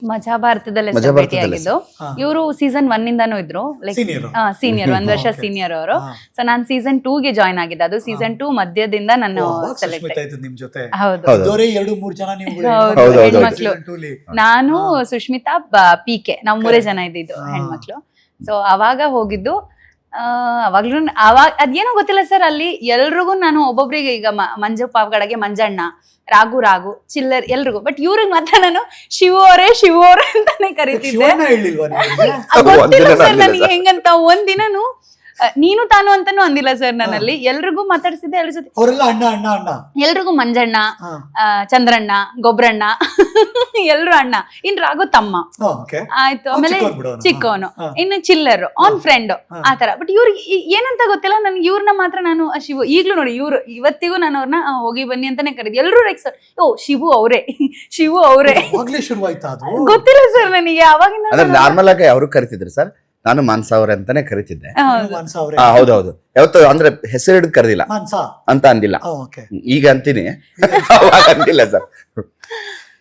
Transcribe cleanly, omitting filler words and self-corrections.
ಮಜಾ ಭಾರತದಲ್ಲೇ ಮಜಾ ಭೇಟಿ ಭಾರತದಲ್ಲೇ ಆಗಿದ್ದು. ಹಾ. ಇವರು ಸೀಸನ್ 1 ಇಂದಾನು ಇದ್ರು, ಲೈಕ್ Senior. ಸೀನಿಯರ್, 1 ವರ್ಷ Okay. ಸೀನಿಯರ್ ಅವರು. ಹಾ. ಸೊ ನಾನು ಸೀಸನ್ 2 ಗೆ ಜಾಯ್ನ್ ಆಗಿದ್ದೆ. ಅದು ಸೀಸನ್ 2 ಮಧ್ಯದಿಂದ ನಾನು ಸೆಲೆಕ್ಟ್. ಸುಷ್ಮಿತಾ ಇದ್ದು ನಿಮ್ ಜೊತೆ ಹೌದು ಹೌದು. ದೊರೆ 2-3 ಜನ ನೀವು ಹೌದು, ಹೌದು, ಹೌದು. ಹೆಣ್ಮಕ್ಳು. ನಾನು ಹಾ. ಸುಷ್ಮಿತಾ PK ನಾವು 3 ಜನ ಇದ್ದಿದ್ದು ಹಾ. ಹೆಣ್ಮಕ್ಳು. ಸೊ ಅವಾಗ ಹೋಗಿದ್ದು. ಅವಾಗ್ಲೂ ಅದೇನೋ ಗೊತ್ತಿಲ್ಲ ಸರ್, ಅಲ್ಲಿ ಎಲ್ರಿಗೂ ನಾನು ಒಬ್ಬೊಬ್ರಿಗೆ ಈಗ ಮಂಜು ಪಾವ್ಗಡಗೆ ಮಂಜಣ್ಣ, ರಾಗು ಚಿಲ್ಲರ್ ಎಲ್ರಿಗೂ, ಬಟ್ ಇವ್ರಿಗೆ ಮಾತ್ರ ನಾನು ಶಿವು ಅವರೇ ಅಂತಾನೆ ಕರಿತಿದ್ದೆ. ಹೇಳಿಲ್ವಾ ನಿಮ್ಗೆ? ಗೊತ್ತಿಲ್ಲ ಒಂದಿನ ಸರ್ ಅಂದಿಲ್ಲ ನನಗೆ sir. ಹೆಂಗಂತ. ಒಂದಿನನು ನೀನು ತಾನು ಅಂತಾನು ಅಂದಿಲ್ಲ ಸರ್ ನನ್ನಲ್ಲಿ. ಎಲ್ರಿಗೂ ಮಾತಾಡ್ಸಿದ್ದೆ, ಎಲ್ಲರ ಜೊತೆ ಅವರೆಲ್ಲ ಅಣ್ಣ ಎಲ್ರಿಗೂ ಮಂಜಣ್ಣ, ಹಾ. ಚಂದ್ರಣ್ಣ, ಗೊಬ್ರಣ್ಣ ಎಲ್ರು ಅಣ್ಣ. ಇನ್ ರಾಘು ತಮ್ಮ ಓಕೆ ಆಯ್ತು. ಆಮೇಲೆ ಚಿಕ್ಕವನು ಬಿಡು ಅವ್ನು. ಚಿಕ್ಕವನು, ಹಾ. ಇನ್ನು ಚಿಲ್ಲರ್, ಆನ್ ಫ್ರೆಂಡ್ ಹಾ. ಆತರ. ಬಟ್ ಇವ್ರಿಗೆ ಏನಂತ ಗೊತ್ತಿಲ್ಲ ನನ್ಗೆ. ಇವ್ರನ್ನ ಮಾತ್ರ ನಾನು ಶಿವು, ಈಗ್ಲೂ ನೋಡಿ ಇವ್ರು ಇವತ್ತಿಗೂ ನಾನು ಅವ್ರನ್ನ ಹೋಗಿ ಬನ್ನಿ ಅಂತಾನೆ ಕರೀದು. ಎಲ್ರು ಲೈಕ್ ಸರ್, ಓ ಶಿವು ಅವರೇ ಶಿವು ಅವರೇ ಅವಾಗ್ಲೇ ಶುರುವಾಯ್ತಾ ಅದು? ಗೊತ್ತಿಲ್ಲ ಸರ್ ನನಗೆ ಅವಾಗಿಂದ. ಅಂದ್ರೆ ನಾರ್ಮಲ್ ಆಗಿ ಅವರು ಕರಿತಿದ್ರು ಸರ್, ನಾನು ಮಾನ್ಸ ಅವ್ರೆ ಅಂತಾನೆ ಕರಿತಿದ್ದೆ. ಮಾನ್ಸ ಅವ್ರೆ? ಹೌದೌದು, ಯಾವತ್ತು ಅಂದ್ರೆ ಹೆಸರು ಹಿಡಿದು ಕರೆದಿಲ್ಲ ಮಾನ್ಸ ಅಂತ ಅಂದಿಲ್ಲ. ಓಕೆ ಈಗ ಅಂತೀನಿ, ಅವಾಗ ಅಂದಿಲ್ಲ ಸರ್.